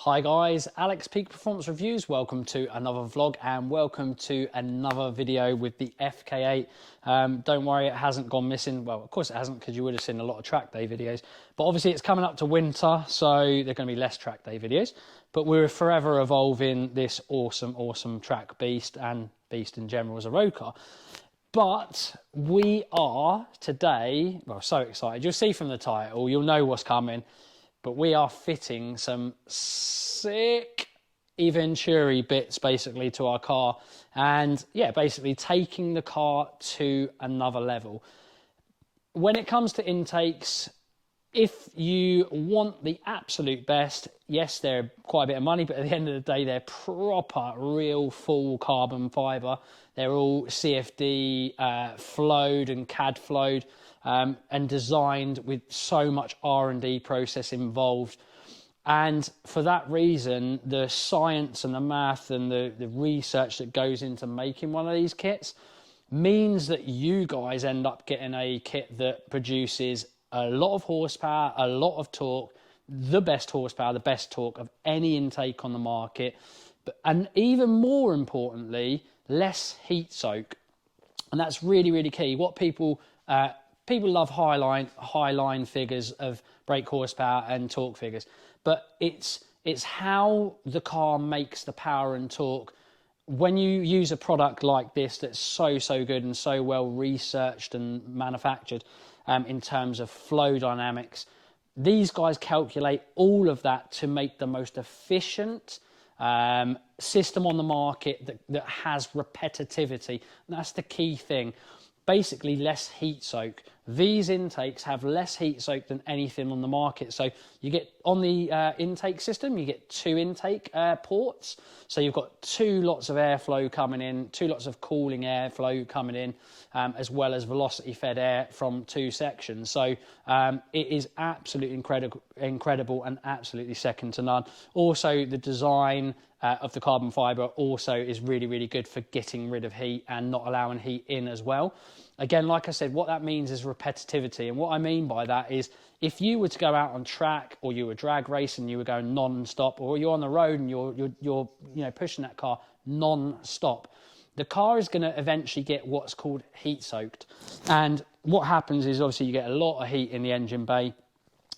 Hi guys, Alex Peak Performance Reviews. Welcome to another vlog and welcome to another video with the FK8. Don't worry, it hasn't gone missing. Well, of course it hasn't, because you would have seen a lot of track day videos. But obviously it's coming up to winter, so there are going to be less track day videos. But we're forever evolving this awesome track beast, and beast in general as a road car. But we are today, well, so excited. You'll see from the title, you'll know what's coming. But we are fitting some sick Eventuri bits basically to our car, and yeah, basically taking the car to another level. When it comes to intakes, if you want the absolute best, yes, they're quite a bit of money, but at the end of the day, they're proper, real full carbon fibre. They're all CFD flowed and CAD flowed. And designed with so much R&D process involved. And for that reason, the science and the math and the research that goes into making one of these kits means that you guys end up getting a kit that produces a lot of horsepower, a lot of torque, the best horsepower, the best torque of any intake on the market, and even more importantly, less heat soak. And that's really key. What people love high line figures of brake horsepower and torque figures, but it's how the car makes the power and torque. When you use a product like this that's so good and so well researched and manufactured in terms of flow dynamics, these guys calculate all of that to make the most efficient system on the market that has repetitivity. And that's the key thing. Basically less heat soak. These intakes have less heat soak than anything on the market. So you get on the intake system, you get two intake ports. So you've got two lots of airflow coming in, two lots of cooling airflow coming in, as well as velocity fed air from two sections. So it is absolutely incredible and absolutely second to none. Also, the design of the carbon fibre also is really good for getting rid of heat and not allowing heat in as well. Again, like I said, what that means is repetitivity. And what I mean by that is if you were to go out on track, or you were drag racing, you were going non-stop, or you're on the road and you're pushing that car non-stop, the car is going to eventually get what's called heat soaked. And what happens is obviously you get a lot of heat in the engine bay.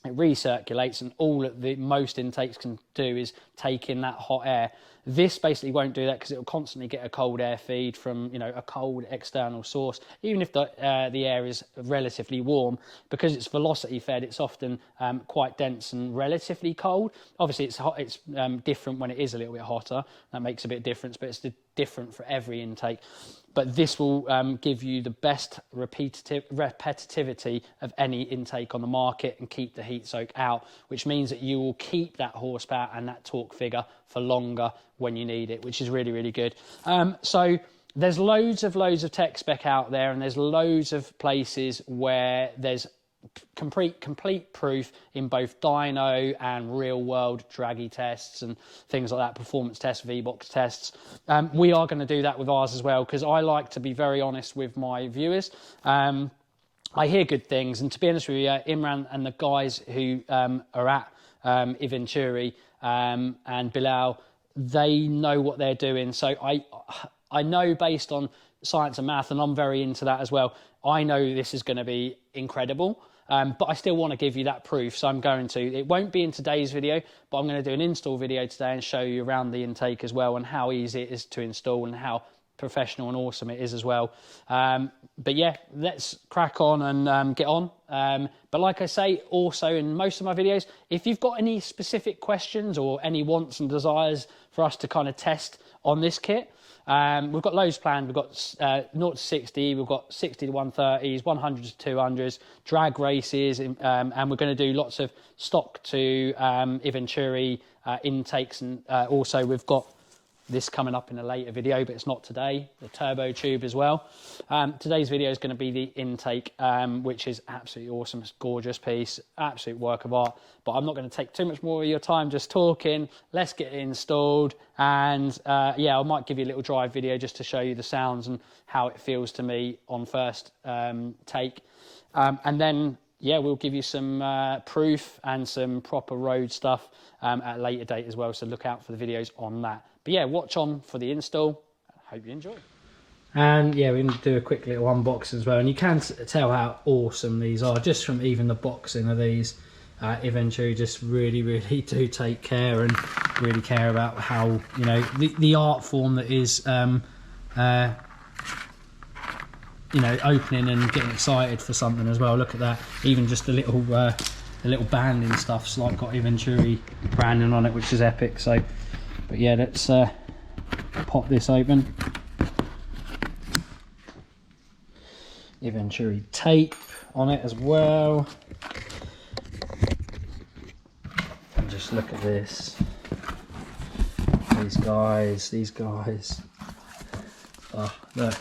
It recirculates, and all that most intakes can do is take in that hot air. This basically won't do that, because it will constantly get a cold air feed from a cold external source. Even if the air is relatively warm, because it's velocity fed, it's often quite dense and relatively cold. Obviously, it's hot. It's different when it is a little bit hotter. That makes a bit of difference, but it's different for every intake. But this will give you the best repetitivity of any intake on the market and keep the heat soak out, which means that you will keep that horsepower and that torque figure for longer when you need it, which is really good. So there's loads of tech spec out there, and there's loads of places where there's complete proof in both dyno and real world draggy tests and things like that, performance tests, V-box tests. We are going to do that with ours as well, because I like to be very honest with my viewers. I hear good things, and to be honest with you, Imran and the guys who are at Eventuri and Bilal, they know what they're doing. So I know, based on science and math, and I'm very into that as well, I know this is going to be incredible. But I still want to give you that proof, so I'm going to. It won't be in today's video, but I'm going to do an install video today and show you around the intake as well, and how easy it is to install and how professional and awesome it is as well. But yeah, let's crack on and get on. But like I say, also in most of my videos, if you've got any specific questions or any wants and desires for us to kind of test on this kit, we've got loads planned. We've got 0 to 60, we've got 60 to 130s, 100s to 200s, drag races, and we're going to do lots of stock to Eventuri intakes, and also we've got this coming up in a later video, but it's not today, the turbo tube as well. Today's video is going to be the intake, which is absolutely awesome. It's a gorgeous piece, absolute work of art, but I'm not going to take too much more of your time just talking. Let's get it installed, and yeah, I might give you a little drive video just to show you the sounds and how it feels to me on first take. And then yeah, we'll give you some proof and some proper road stuff at a later date as well. So look out for the videos on that. But yeah, watch on for the install. Hope you enjoy. And yeah, we're going to do a quick little unboxing as well. And you can tell how awesome these are just from even the boxing of these. Eventuri just really do take care and really care about how, you know, the art form that is you know, opening and getting excited for something as well. Look at that, even just the little banding stuff's like got Eventuri branding on it, which is epic. So but yeah, let's pop this open. Eventuri tape on it as well. And just look at this. These guys. Oh, look.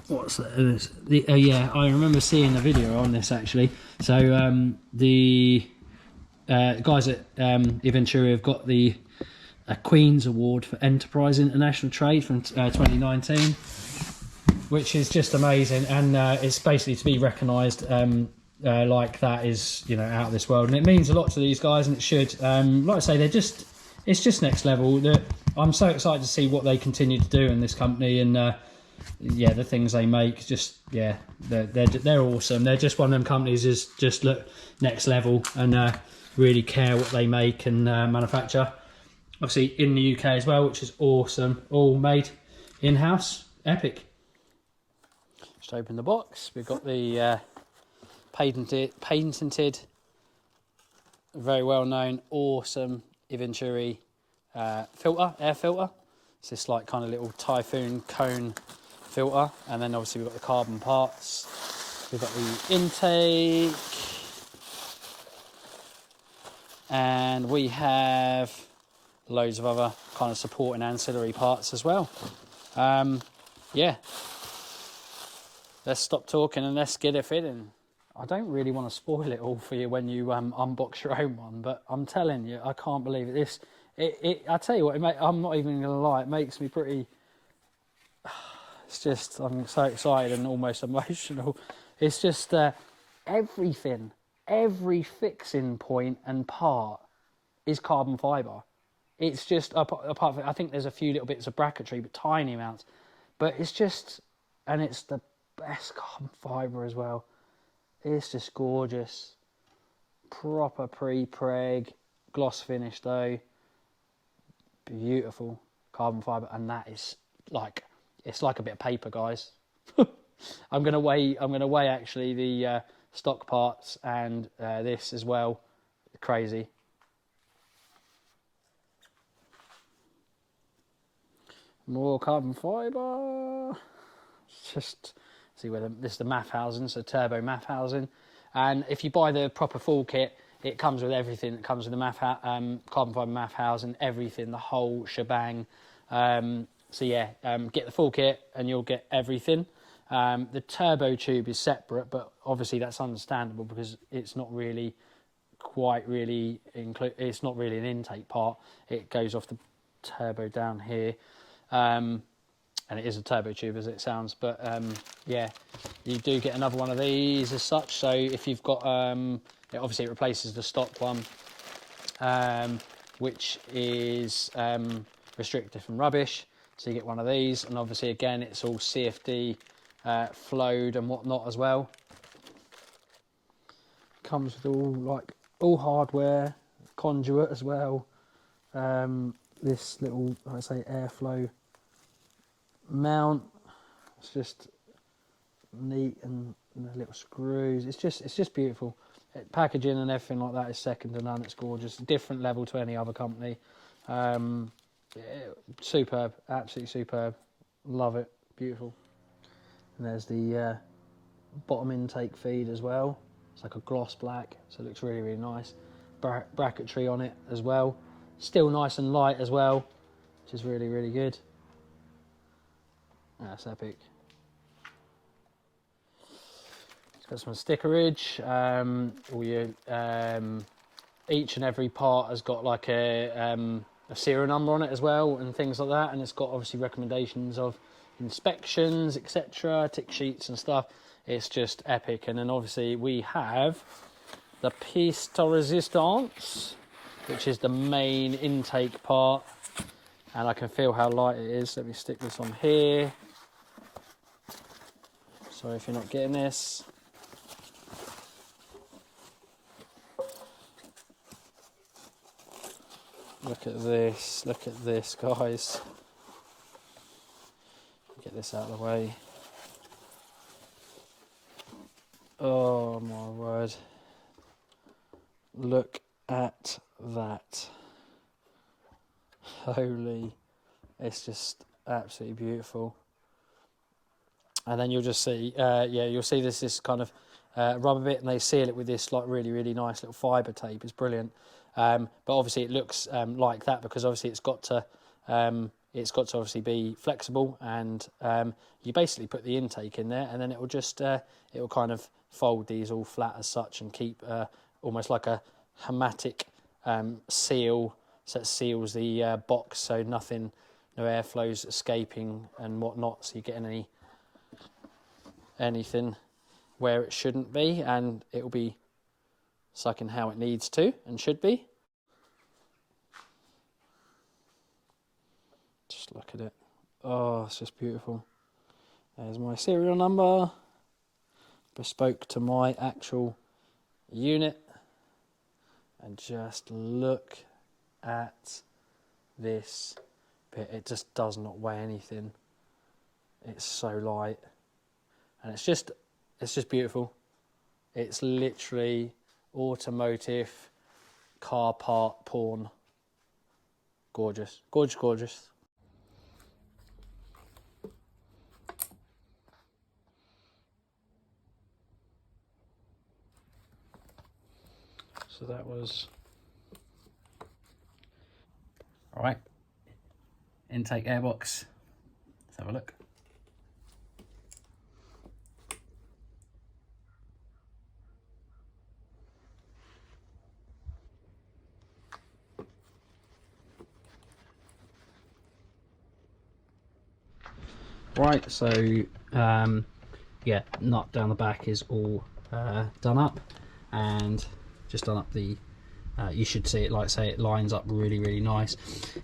What's that? Oh yeah, I remember seeing a video on this actually. So the guys at Eventuri have got the Queen's Award for Enterprise International Trade from 2019. Which is just amazing, and it's basically to be recognised like that is, you know, out of this world, and it means a lot to these guys, and it should. Like I say, it's just next level. I'm so excited to see what they continue to do in this company, and yeah, the things they make, just yeah, they're awesome. They're just one of them companies is just look next level and really care what they make and manufacture. Obviously in the UK as well, which is awesome. All made in house, epic. Just open the box. We've got the patented, very well known, awesome Eventuri filter, air filter. It's this like kind of little typhoon cone filter, and then obviously we've got the carbon parts. We've got the intake, and we have loads of other kind of supporting ancillary parts as well. Yeah. Let's stop talking and let's get it fitting. I don't really want to spoil it all for you when you unbox your own one, but I'm telling you, I can't believe it. I tell you what, I'm not even going to lie, it makes me pretty... It's just, I'm so excited and almost emotional. It's just everything, every fixing point and part is carbon fibre. It's just, apart from, I think there's a few little bits of bracketry, but tiny amounts. But it's just, and it's the best carbon fibre as well. It's just gorgeous. Proper pre-preg, gloss finish though. Beautiful carbon fibre, and that is like, it's like a bit of paper, guys. I'm gonna weigh actually the stock parts and this as well. Crazy. More carbon fibre. Just see where this is the MAF housing, so turbo MAF housing, and if you buy the proper full kit, it comes with everything. It comes with the carbon fibre MAF housing, everything, the whole shebang. So yeah, get the full kit and you'll get everything. The turbo tube is separate, but obviously that's understandable because it's not really it's not really an intake part. It goes off the turbo down here. And it is a turbo tube as it sounds, but yeah, you do get another one of these as such. So if you've got, obviously it replaces the stock one, which is restricted from rubbish. So you get one of these, and obviously again it's all CFD flowed and whatnot as well. Comes with all hardware, conduit as well. This little, like I say, airflow mount. It's just neat, and the little screws. It's just beautiful. Packaging and everything like that is second to none. It's gorgeous. Different level to any other company. Superb, absolutely superb. Love it. Beautiful. And there's the bottom intake feed as well. It's like a gloss black, so it looks really nice. Bracketry on it as well. Still nice and light as well, which is really good. That's epic. It's got some stickerage. Each and every part has got like a serial number on it as well, and things like that. And it's got obviously recommendations of inspections, etc., tick sheets and stuff. It's just epic. And then obviously we have the pièce de résistance, which is the main intake part. And I can feel how light it is. Let me stick this on here. Sorry if you're not getting this. Look at this, guys. Get this out of the way. Oh my word. Look at that. Holy, it's just absolutely beautiful. And then you'll just see, you'll see this kind of rubber bit, and they seal it with this like really nice little fibre tape. It's brilliant. But obviously it looks like that because obviously it's got to obviously be flexible, and you basically put the intake in there, and then it will just it will kind of fold these all flat as such and keep almost like a hermetic seal, so it seals the box so no airflow's escaping and whatnot, so you get anything where it shouldn't be, and it will be sucking how it needs to and should be. Just look at it. Oh, it's just beautiful. There's my serial number, bespoke to my actual unit. And just look at this bit. It just does not weigh anything. It's so light, and it's just beautiful. It's literally automotive car part porn. Gorgeous, gorgeous, gorgeous. So that was all right. Intake airbox. Let's have a look. Right, so yeah, nut down the back is all done up, and just done up the you should see it, like say, it lines up really nice.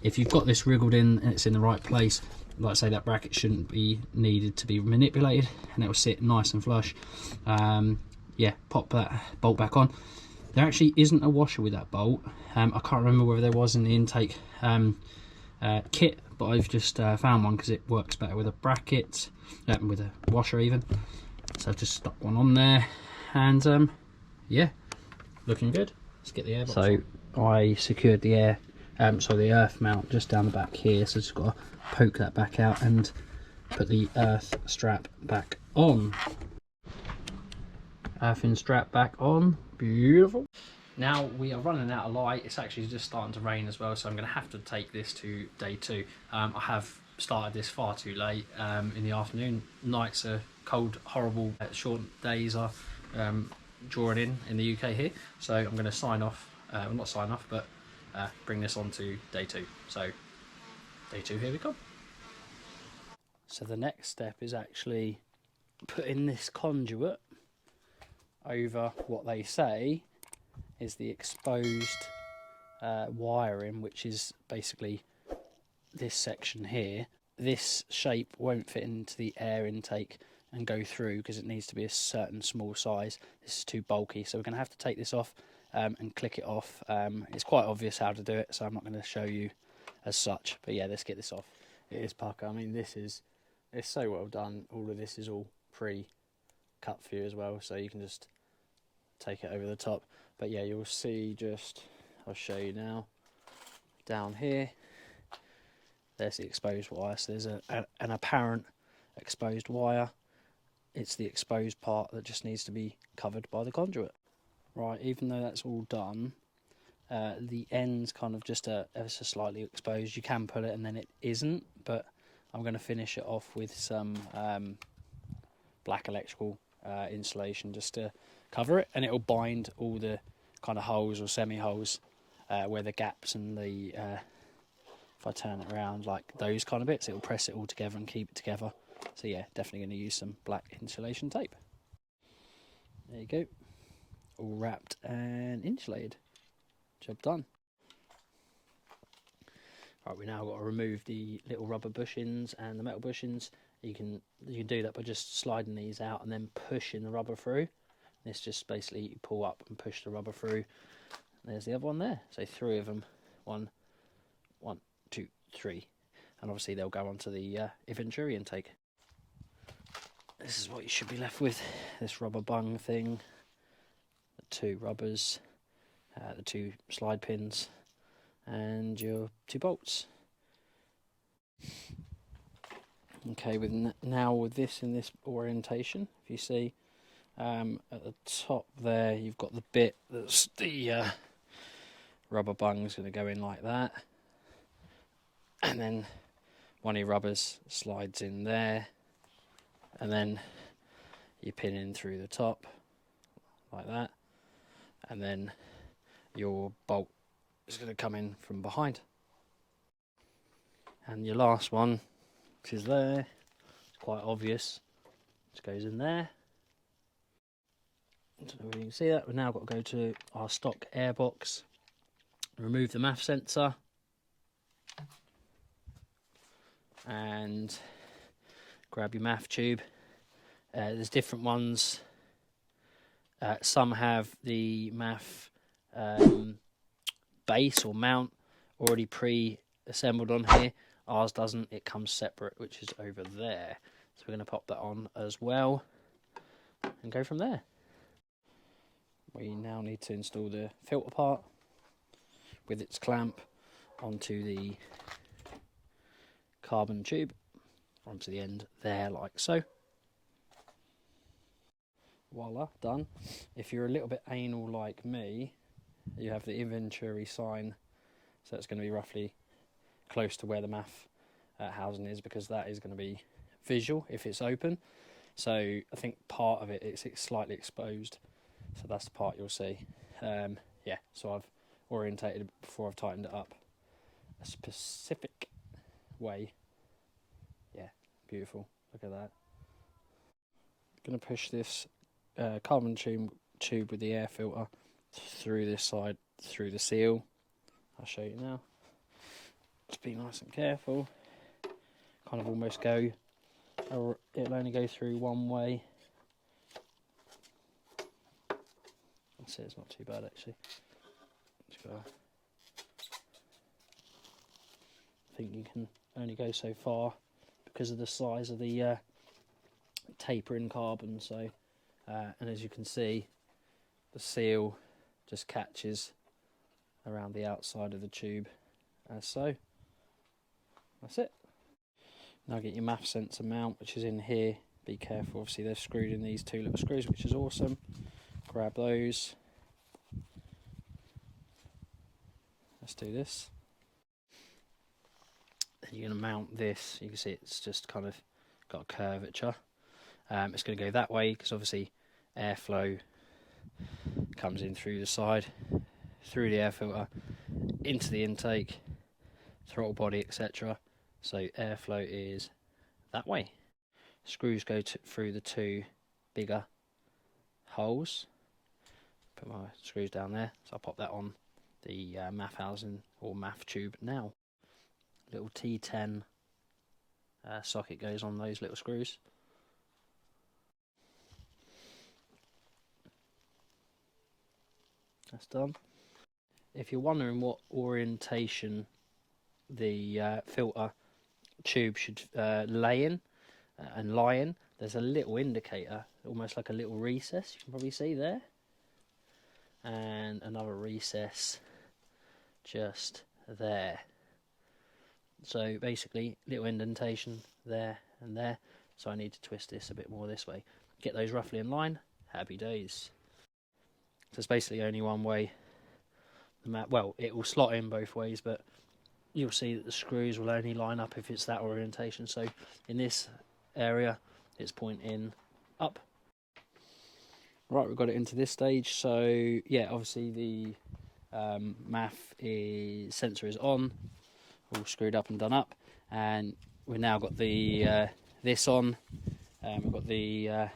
If you've got this wriggled in and it's in the right place, like say, that bracket shouldn't be needed to be manipulated, and it will sit nice and flush. Yeah, pop that bolt back on. There actually isn't a washer with that bolt. I can't remember whether there was in the intake kit, but I've just found one because it works better with a bracket, with a washer even. So I've just stuck one on there, and yeah, looking good. Let's get the airbox. So I secured the the earth mount just down the back here, so just got to poke that back out and put the earth strap back on. Earthing strap back on, beautiful. Now we are running out of light. It's actually just starting to rain as well, so I'm going to have to take this to day 2. I have started this far too late in the afternoon. Nights are cold, horrible. Short days are drawing in the UK here, so I'm going to sign off. Well, not sign off, but bring this on to day 2. So day 2, here we go. So the next step is actually putting this conduit over what they say is the exposed wiring, which is basically this section here. This shape won't fit into the air intake and go through because it needs to be a certain small size. This is too bulky, so we're going to have to take this off and click it off. It's quite obvious how to do it, so I'm not going to show you as such, but yeah, let's get this off. It is pucker. I mean, it's so well done. All of this is all pre-cut for you as well, so you can just take it over the top. But yeah, you'll see, I'll show you now, down here, there's the exposed wire. So there's an apparent exposed wire. It's the exposed part that just needs to be covered by the conduit. Right, even though that's all done, the end's kind of just ever so slightly exposed. You can pull it and then it isn't, but I'm going to finish it off with some black electrical insulation just to cover it, and it'll bind all the kind of holes or semi-holes where the gaps and the if I turn it around, like those kind of bits, it'll press it all together and keep it together. So yeah, definitely going to use some black insulation tape. There you go, all wrapped and insulated. Job done. Right, we now got to remove the little rubber bushings and the metal bushings. You can do that by just sliding these out and then pushing the rubber through. This just basically you pull up and push the rubber through. There's the other one there. So 3 of them. 1, 2, 3. And obviously they'll go onto the Eventuri intake. This is what you should be left with. This rubber bung thing. The 2 rubbers. The 2 slide pins. And your 2 bolts. Okay, now with this in this orientation, if you see at the top there, you've got the bit that's the rubber bung is going to go in like that, and then one of your rubbers slides in there, and then you pin in through the top like that, and then your bolt is going to come in from behind. And your last one, which is there, it's quite obvious, just goes in there. I don't know whether you can see that. We've now got to go to our stock air box, remove the MAF sensor, and grab your MAF tube. There's different ones. Some have the MAF base or mount already pre-assembled on here. Ours doesn't, it comes separate, which is over there. So we're going to pop that on as well and go from there. We now need to install the filter part with its clamp onto the carbon tube, onto the end there like so. Voila, done. If you're a little bit anal like me, you have the Eventuri sign, so it's going to be roughly close to where the MAF housing is, because that is going to be visual if it's open. So I think part of it's slightly exposed, so that's the part you'll see. Yeah, so I've orientated it before I've tightened it up a specific way. Yeah, beautiful, look at that. I'm going to push this carbon tube with the air filter through this side, through the seal. I'll show you now. Just be nice and careful. Kind of almost go, or it'll only go through one way. That's it, it's not too bad actually. Just gotta, I think you can only go so far because of the size of the taper in carbon. So, and as you can see, the seal just catches around the outside of the tube, as so. That's it. Now get your MAF sensor mount, which is in here. Be careful, obviously they've screwed in these 2 little screws, which is awesome. Grab those. Let's do this. Then you're going to mount this. You can see it's just kind of got a curvature. It's going to go that way because obviously airflow comes in through the side, through the air filter, into the intake, throttle body, etc. So airflow is that way. Screws go through the 2 bigger holes. Put my screws down there, so I'll pop that on the MAF housing or MAF tube now. Little T10 socket goes on those little screws. That's done. If you're wondering what orientation the filter tube should lay in and lie in, there's a little indicator, almost like a little recess, you can probably see there, and another recess just there. So basically little indentation there and there, so I need to twist this a bit more this way. Get those roughly in line, happy days. So it's basically only one way. Well, it will slot in both ways, but you'll see that the screws will only line up if it's that orientation. So in this area, it's pointing up. Right, we've got it into this stage. So yeah, obviously the MAF sensor is on, all screwed up and done up, and we've now got the this on. We've got the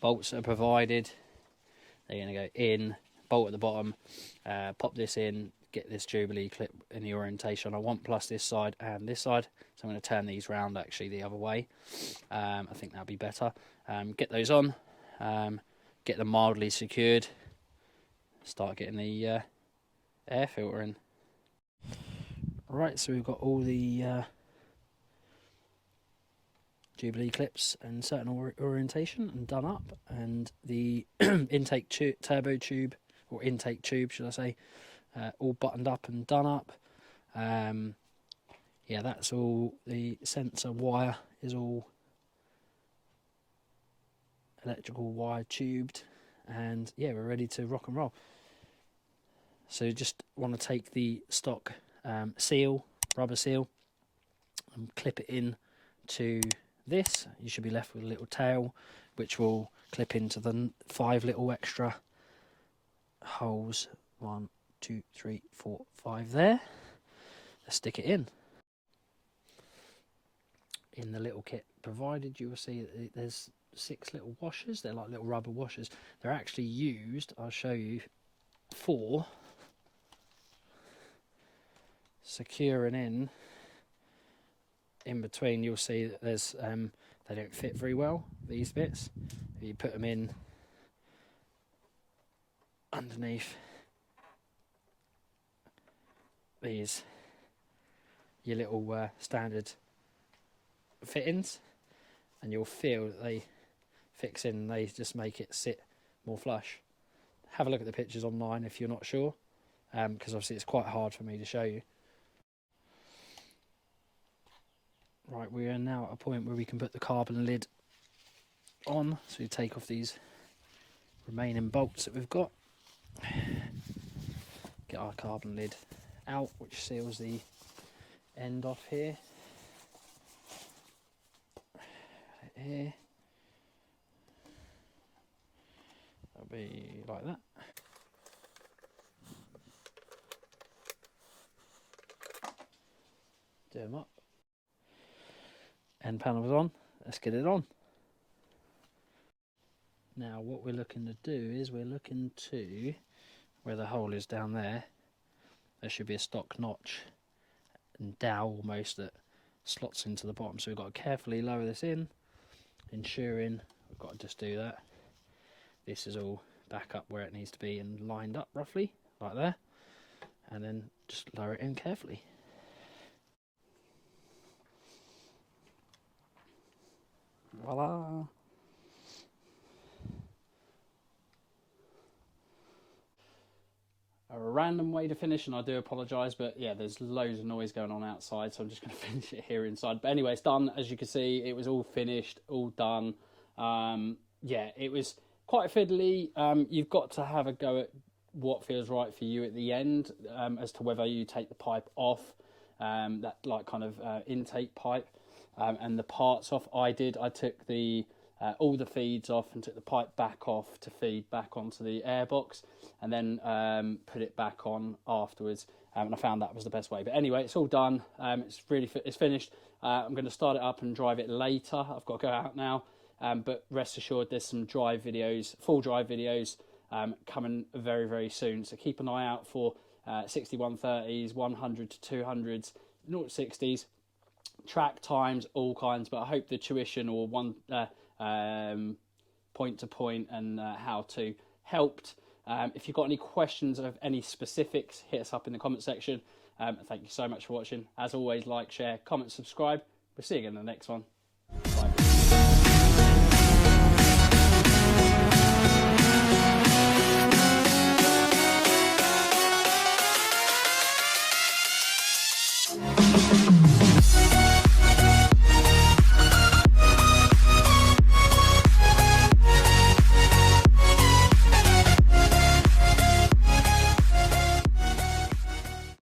bolts that are provided. They're going to go in, bolt at the bottom, pop this in, get this Jubilee clip in the orientation I want, plus this side and this side. So I'm going to turn these round actually the other way. I think that'll be better. Get those on, get them mildly secured, start getting the air filter in. Right, so we've got all the Jubilee clips and certain orientation and done up, and the intake turbo tube, or intake tube should I say, all buttoned up and done up. Yeah, that's all. The sensor wire is all electrical wire tubed, and yeah, we're ready to rock and roll. So just want to take the stock seal, rubber seal, and clip it in to this. You should be left with a little tail which will clip into the 5 little extra holes. 1, 2, 3, 4, 5 there. Let's stick it in. In the little kit provided, you will see that there's 6 little washers. They're like little rubber washers. They're actually used, I'll show you, for securing in between. You'll see that there's they don't fit very well, these bits. You put them in underneath these your little standard fittings, and you'll feel that they fix in, they just make it sit more flush. Have a look at the pictures online if you're not sure, because obviously it's quite hard for me to show you. Right, we are now at a point where we can put the carbon lid on. So we take off these remaining bolts that we've got, get our carbon lid out, which seals the end off here. Here, that'll be like that. Do them up. End panel's on. Let's get it on. Now what we're looking to do is we're looking to, where the hole is down there, there should be a stock notch and dowel almost that slots into the bottom. So we've got to carefully lower this in, ensuring we've got to just do that. This is all back up where it needs to be and lined up roughly like there, and then just lower it in carefully. Voila! A random way to finish, and I do apologise, but yeah, there's loads of noise going on outside, so I'm just going to finish it here inside. But anyway, it's done. As you can see, it was all finished, all done. Yeah, it was quite fiddly. You've got to have a go at what feels right for you at the end, as to whether you take the pipe off, that like kind of intake pipe, and the parts off. I took the all the feeds off and took the pipe back off to feed back onto the airbox, and then put it back on afterwards, and I found that was the best way. But anyway, it's all done. It's finished. I'm going to start it up and drive it later. I've got to go out now, but rest assured there's some drive videos, full drive videos, coming very, very soon. So keep an eye out for 6130s, 100 to 200s, 0 to 60s, track times, all kinds. But I hope the tuition or point to point and how to helped. If you've got any questions of any specifics, hit us up in the comment section. Thank you so much for watching. As always, like, share, comment, subscribe. We'll see you again in the next one.